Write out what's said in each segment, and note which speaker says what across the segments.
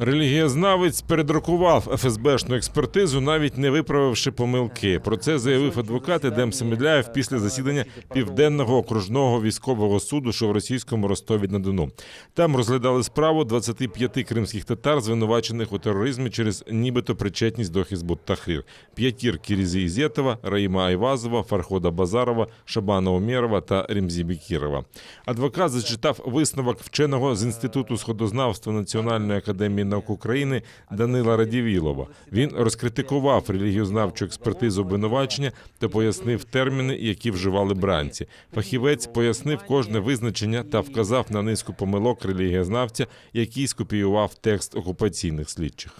Speaker 1: Релігієзнавець передрукував ФСБшну експертизу, навіть не виправивши помилки. Про це заявив адвокат Едем Семедляєв після засідання Південного окружного військового суду, що в російському Ростові-на-Дону. Там розглядали справу 25 кримських татар, звинувачених у тероризмі через нібито причетність до Хізбут-Тахрір. 5 Кірізі Ізєтова, Раїма Айвазова, Фархода Базарова, Шабана Умєрова та Ремзі Бекірова. Адвокат зачитав висновок вченого з Інституту сходознавства Національної академії наук України Данила Радівілова. Він розкритикував релігієзнавчу експертизу обвинувачення та пояснив терміни, які вживали бранці. Фахівець пояснив кожне визначення та вказав на низку помилок релігієзнавця, який скопіював текст окупаційних слідчих.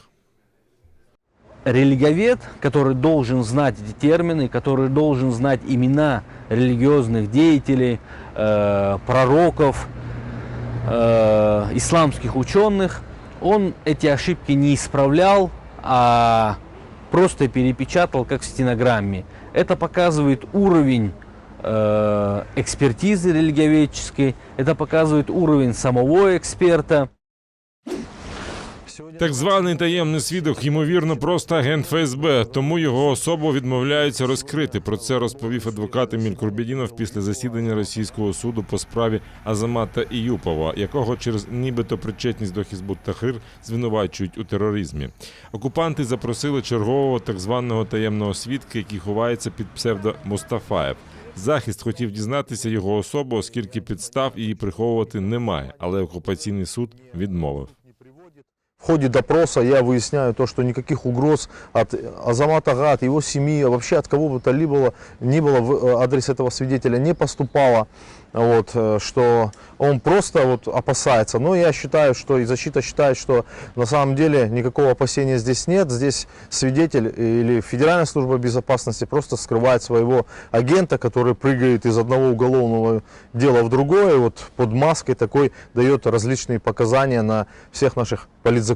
Speaker 2: Религиовед, который должен знать эти термины, который должен знать имена религиозных деятелей, пророков, исламских ученых, он эти ошибки не исправлял, а просто перепечатал, как в стенограмме. Это показывает уровень экспертизы религиоведческой, это показывает уровень самого эксперта.
Speaker 1: Так званий таємний свідок, ймовірно, просто агент ФСБ, тому його особу відмовляються розкрити. Про це розповів адвокат Еміль Курбєдінов після засідання російського суду по справі Азамата Іюпова, якого через нібито причетність до Хізбут-Тахрір звинувачують у тероризмі. Окупанти запросили чергового так званого таємного свідка, який ховається під псевдо Мустафаєв. Захист хотів дізнатися його особу, оскільки підстав її приховувати немає, але окупаційний суд відмовив.
Speaker 3: В ходе допроса я выясняю то, что никаких угроз от Азамата Ага, от его семьи, вообще от кого бы то ни было в адрес этого свидетеля не поступало, что он просто опасается. Но я считаю, что и защита считает, что на самом деле никакого опасения здесь нет. Здесь свидетель или Федеральная служба безопасности просто скрывает своего агента, который прыгает из одного уголовного дела в другое, под маской такой дает различные показания на всех наших политзаключенных.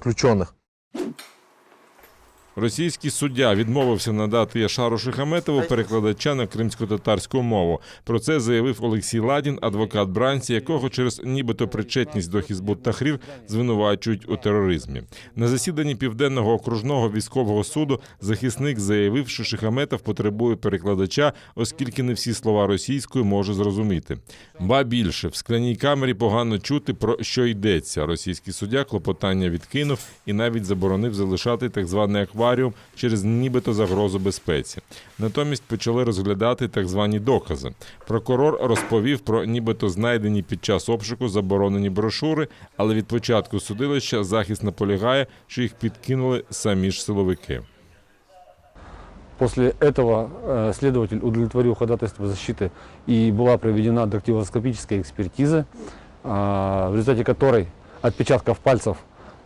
Speaker 1: Російський суддя відмовився надати Яшару Шихаметову перекладача на кримсько-татарську мову. Про це заявив Олексій Ладін, адвокат бранці, якого через нібито причетність до Хізбут-Тахрір звинувачують у тероризмі. На засіданні Південного окружного військового суду захисник заявив, що Шихаметов потребує перекладача, оскільки не всі слова російською може зрозуміти. Ба більше, в скляній камері погано чути, про що йдеться. Російський суддя клопотання відкинув і навіть заборонив залишати так званий акваріум через нібито загрозу безпеці. Натомість почали розглядати так звані докази. Прокурор розповів про нібито знайдені під час обшуку заборонені брошури, але від початку судилища захист наполягає, що їх підкинули самі ж силовики.
Speaker 4: После этого следователь удовлетворил ходатайство защиты и была проведена дактилоскопическая экспертиза, в результате которой отпечатков пальцев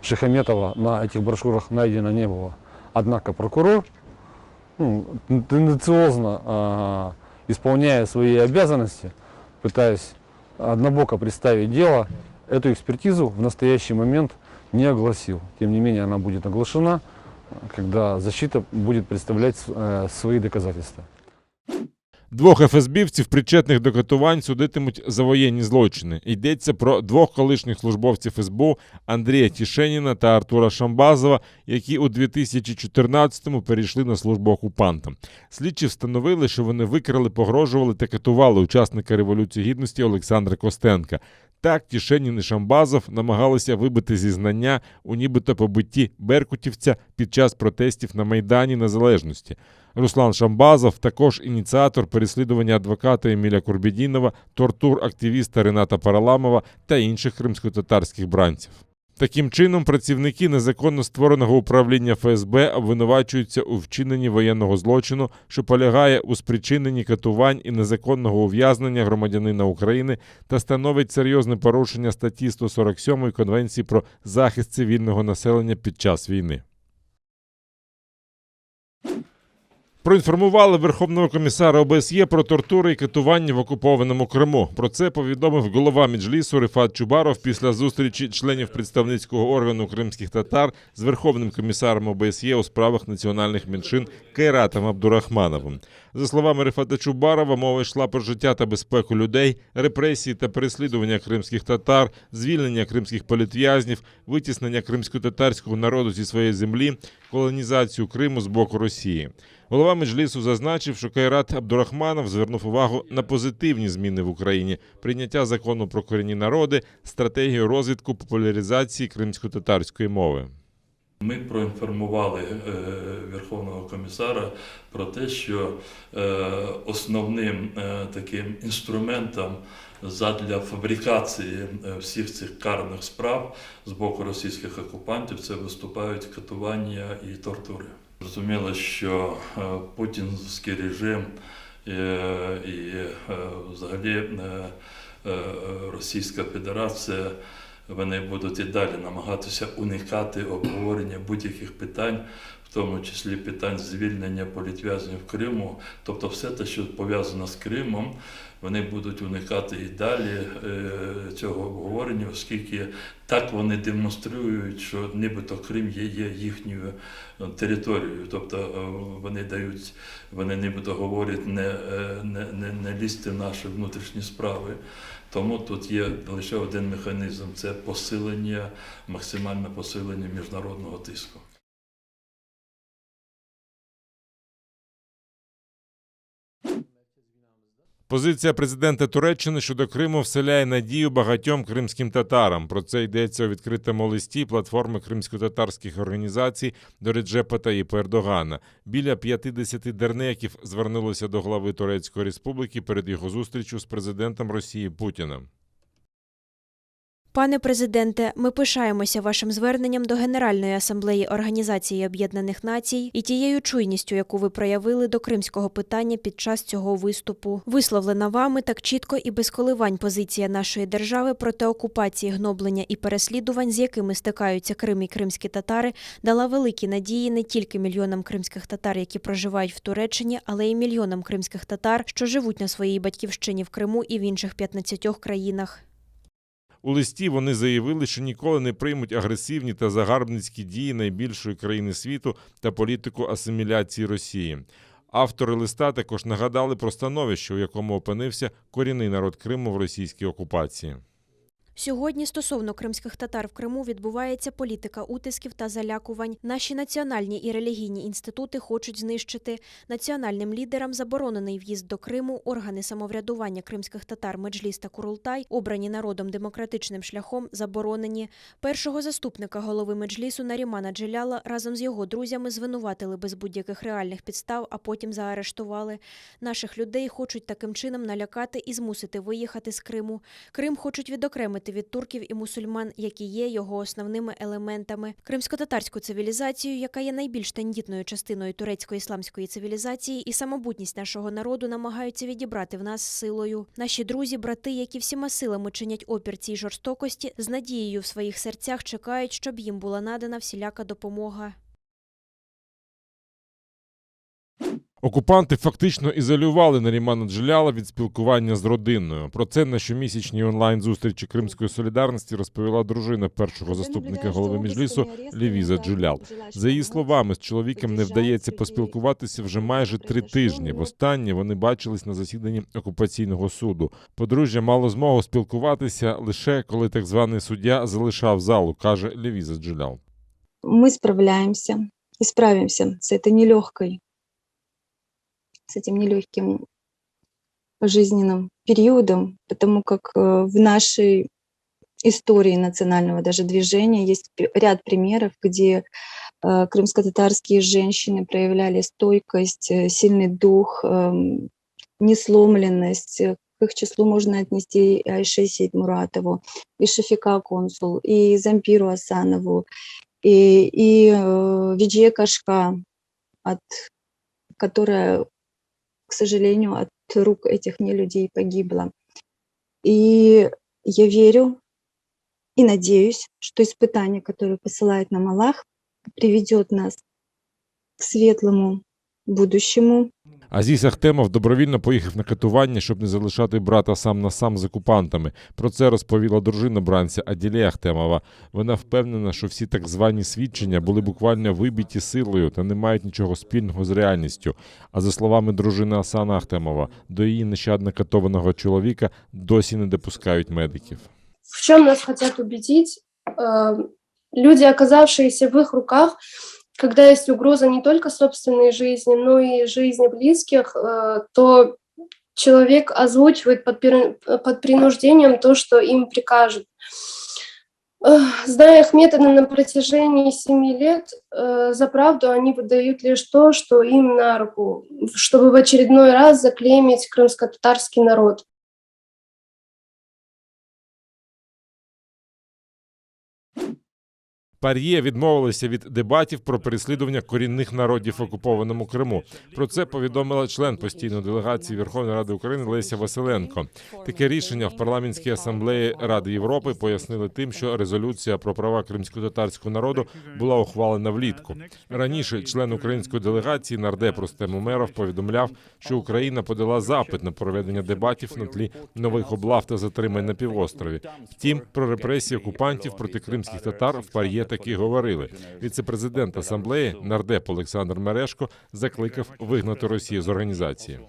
Speaker 4: Шихаметова на этих брошюрах найдено не было. Однако прокурор, тенденциозно исполняя свои обязанности, пытаясь однобоко представить дело, эту экспертизу в настоящий момент не огласил. Тем не менее, она будет оглашена, когда защита будет представлять свои доказательства.
Speaker 1: 2 ФСБівців, причетних до катувань, судитимуть за воєнні злочини. Йдеться про 2 колишніх службовців СБУ Андрія Тішеніна та Артура Шамбазова, які у 2014-му перейшли на службу окупантам. Слідчі встановили, що вони викрали, погрожували та катували учасника Революції Гідності Олександра Костенка. Так, Тішенін і Шамбазов намагалися вибити зізнання у нібито побитті беркутівця під час протестів на Майдані Незалежності. Руслан Шамбазов також ініціатор переслідування адвоката Еміля Курбєдінова, тортур активіста Рената Параламова та інших кримсько-татарських бранців. Таким чином, працівники незаконно створеного управління ФСБ обвинувачуються у вчиненні воєнного злочину, що полягає у спричиненні катувань і незаконного ув'язнення громадянина України та становить серйозне порушення статті 147 Конвенції про захист цивільного населення під час війни. Проінформували Верховного комісара ОБСЄ про тортури і катування в окупованому Криму. Про це повідомив голова Меджлісу Рифат Чубаров після зустрічі членів представницького органу кримських татар з Верховним комісаром ОБСЄ у справах національних меншин Кайратом Абдурахмановим. За словами Рифата Чубарова, мова йшла про життя та безпеку людей, репресії та переслідування кримських татар, звільнення кримських політв'язнів, витіснення кримсько-татарського народу зі своєї землі, колонізацію Криму з боку Росії. Голова Меджлісу зазначив, що Кайрат Абдурахманов звернув увагу на позитивні зміни в Україні, прийняття закону про корінні народи, стратегію розвитку популяризації кримсько-татарської мови.
Speaker 5: Ми проінформували Верховного комісара про те, що основним таким інструментом задля фабрикації всіх цих карних справ з боку російських окупантів це виступають катування і тортури. Зрозуміло, що путінський режим і взагалі Російська Федерація вони будуть і далі намагатися уникати обговорення будь-яких питань, в тому числі питань звільнення політв'язнів Криму. Тобто все те, що пов'язано з Кримом, вони будуть уникати і далі цього обговорення, оскільки так вони демонструють, що нібито Крим є їхньою територією. Тобто вони нібито говорять не лізьте в наші внутрішні справи. Тому тут є лише один механізм – це максимальне посилення міжнародного тиску.
Speaker 1: Позиція президента Туреччини щодо Криму вселяє надію багатьом кримським татарам. Про це йдеться у відкритому листі платформи кримсько-татарських організацій до Реджепа Таїпа Ердогана. Біля 50 дернеків звернулися до глави Турецької республіки перед його зустрічю з президентом Росії Путіним.
Speaker 6: Пане президенте, ми пишаємося вашим зверненням до Генеральної асамблеї Організації Об'єднаних Націй і тією чуйністю, яку ви проявили до кримського питання під час цього виступу. Висловлена вами так чітко і без коливань позиція нашої держави проти окупації, гноблення і переслідувань, з якими стикаються Крим і кримські татари, дала великі надії не тільки мільйонам кримських татар, які проживають в Туреччині, але й мільйонам кримських татар, що живуть на своїй батьківщині в Криму і в інших 15 країнах.
Speaker 1: У листі вони заявили, що ніколи не приймуть агресивні та загарбницькі дії найбільшої країни світу та політику асиміляції Росії. Автори листа також нагадали про становище, у якому опинився корінний народ Криму в російській окупації.
Speaker 6: Сьогодні стосовно кримських татар в Криму відбувається політика утисків та залякувань. Наші національні і релігійні інститути хочуть знищити. Національним лідерам заборонений в'їзд до Криму, органи самоврядування кримських татар Меджліс та Курултай, обрані народом демократичним шляхом, заборонені. Першого заступника голови Меджлісу Нарімана Джеляла разом з його друзями звинуватили без будь-яких реальних підстав, а потім заарештували. Наших людей хочуть таким чином налякати і змусити виїхати з Криму. Крим хочуть відокремити від турків і мусульман, які є його основними елементами. Кримсько-татарську цивілізацію, яка є найбільш тендітною частиною турецько-ісламської цивілізації, і самобутність нашого народу намагаються відібрати в нас силою. Наші друзі, брати, які всіма силами чинять опір цій жорстокості, з надією в своїх серцях чекають, щоб їм була надана всіляка допомога.
Speaker 1: Окупанти фактично ізолювали Нарімана Джеляла від спілкування з родиною. Про це на щомісячній онлайн-зустрічі Кримської солідарності розповіла дружина першого заступника голови Меджлісу Левіза Джелял. За її словами, з чоловіком не вдається поспілкуватися вже майже 3 тижні. Востаннє вони бачились на засіданні окупаційного суду. Подружжя мало змогу спілкуватися лише коли так званий суддя залишав залу, каже Левіза Джелял.
Speaker 7: Мы справляемся и справимся с этой нелегкой, с этим нелегким жизненным периодом, потому как в нашей истории национального даже движения есть ряд примеров, где крымско-татарские женщины проявляли стойкость, сильный дух, несломленность. К их числу можно отнести и Айше Сейдмуратову, и Шафика Консул, и Зампиру Асанову, и Виджия Кашка, которая, к сожалению, от рук этих нелюдей погибла. И я верю и надеюсь, что испытание, которое посылает нам Аллах, приведет нас к светлому будущему.
Speaker 1: Азіз Ахтемов добровільно поїхав на катування, щоб не залишати брата сам на сам з окупантами. Про це розповіла дружина бранця Аділе Ахтемова. Вона впевнена, що всі так звані свідчення були буквально вибиті силою та не мають нічого спільного з реальністю. А за словами дружини Асана Ахтемова, до її нещадно катованого чоловіка досі не допускають медиків.
Speaker 8: В чем нас хотят убедить? Люди, оказавшиеся в их руках, когда есть угроза не только собственной жизни, но и жизни близких, то человек озвучивает под принуждением то, что им прикажут. Зная их методы на протяжении 7 лет, за правду они выдают лишь то, что им на руку, чтобы в очередной раз заклеймить крымско-татарский народ.
Speaker 1: Пар'є відмовилися від дебатів про переслідування корінних народів в окупованому Криму. Про це повідомила член постійної делегації Верховної Ради України Леся Василенко. Таке рішення в парламентській асамблеї Ради Європи пояснили тим, що резолюція про права кримськотатарського народу була ухвалена влітку. Раніше член української делегації нардеп Рустем Умеров повідомляв, що Україна подала запит на проведення дебатів на тлі нових облав та затримань на півострові. Втім, про репресії окупантів проти кримських татар в Пар'є таки говорили. Віце-президент асамблеї нардеп Олександр Мережко закликав вигнати Росію з організації.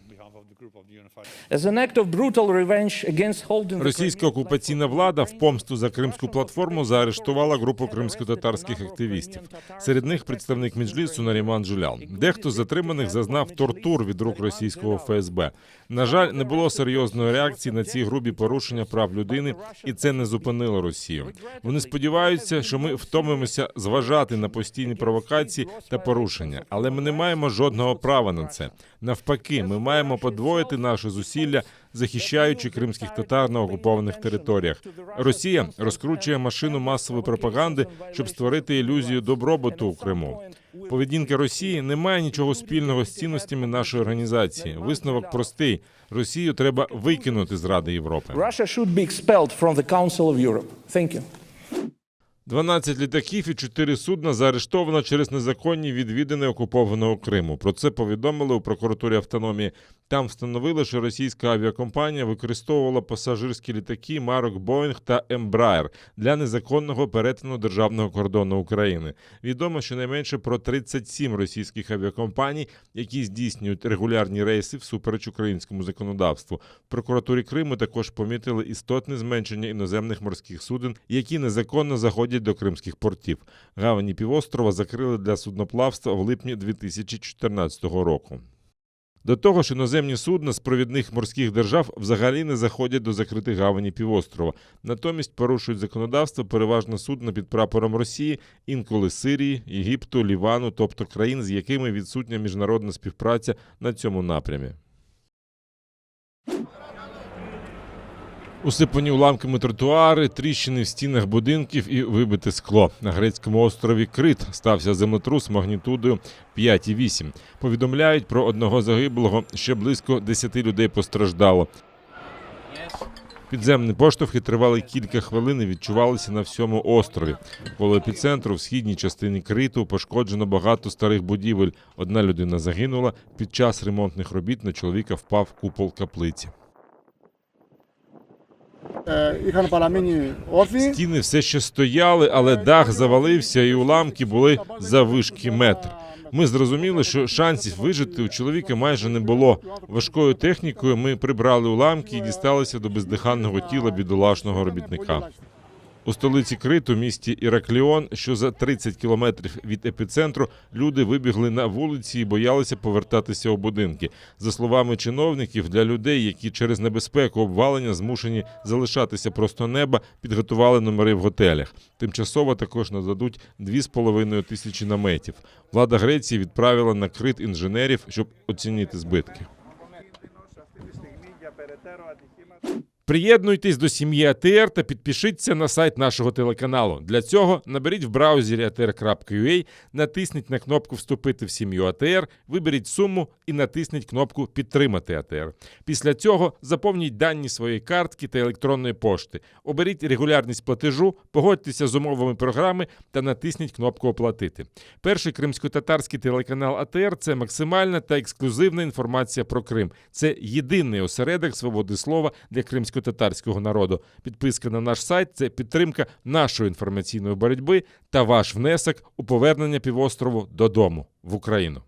Speaker 1: Російська окупаційна влада в помсту за кримську платформу заарештувала групу кримськотатарських активістів. Серед них представник Меджлісу Наріман Джулян. Дехто з затриманих зазнав тортур від рук російського ФСБ. На жаль, не було серйозної реакції на ці грубі порушення прав людини, і це не зупинило Росію. Вони сподіваються, що ми втомимося зважати на постійні провокації та порушення, але ми не маємо жодного права на це. Навпаки, ми маємо подвоїти наші зусилля, захищаючи кримських татар на окупованих територіях. Росія розкручує машину масової пропаганди, щоб створити ілюзію добробуту у Криму. Поведінка Росії не має нічого спільного з цінностями нашої організації. Висновок простий. Росію треба викинути з Ради Європи. 12 літаків і 4 судна заарештовано через незаконні відвідини окупованого Криму. Про це повідомили у прокуратурі автономії. Там встановили, що російська авіакомпанія використовувала пасажирські літаки марок Боїнг та Ембраєр для незаконного перетину державного кордону України. Відомо щонайменше про 37 російських авіакомпаній, які здійснюють регулярні рейси всупереч українському законодавству. В прокуратурі Криму також помітили істотне зменшення іноземних морських суден, які незаконно заходять до кримських портів. Гавані півострова закрили для судноплавства в липні 2014 року. До того ж, іноземні судна з провідних морських держав взагалі не заходять до закритих гавані півострова. Натомість порушують законодавство переважно судна під прапором Росії, інколи Сирії, Єгипту, Лівану, тобто країн, з якими відсутня міжнародна співпраця на цьому напрямі. Усипані уламками тротуари, тріщини в стінах будинків і вибите скло. На грецькому острові Крит стався землетрус магнітудою 5,8. Повідомляють про одного загиблого, ще близько 10 людей постраждало. Підземні поштовхи тривали кілька хвилин і відчувалися на всьому острові. Коло епіцентру в східній частині Криту пошкоджено багато старих будівель. Одна людина загинула. Під час ремонтних робіт на чоловіка впав купол каплиці. Стіни все ще стояли, але дах завалився і уламки були заввишки метр. Ми зрозуміли, що шансів вижити у чоловіка майже не було. Важкою технікою ми прибрали уламки і дісталися до бездиханного тіла бідолашного робітника. У столиці Криту, місті Іракліон, що за 30 кілометрів від епіцентру, люди вибігли на вулиці і боялися повертатися у будинки. За словами чиновників, для людей, які через небезпеку обвалення змушені залишатися просто неба, підготували номери в готелях. Тимчасово також нададуть 2,5 тисячі наметів. Влада Греції відправила на Крит інженерів, щоб оцінити збитки. Приєднуйтесь до сім'ї АТР та підпишіться на сайт нашого телеканалу. Для цього наберіть в браузері atr.ua, натисніть на кнопку «Вступити в сім'ю АТР», виберіть суму і натисніть кнопку «Підтримати АТР». Після цього заповніть дані своєї картки та електронної пошти. Оберіть регулярність платежу, погодьтеся з умовами програми та натисніть кнопку «Оплатити». Перший кримсько-татарський телеканал АТР – це максимальна та ексклюзивна інформація про Крим. Це єдиний осередок свободи слова для кримсько-татарського народу. Підписка на наш сайт – це підтримка нашої інформаційної боротьби та ваш внесок у повернення півострову додому, в Україну.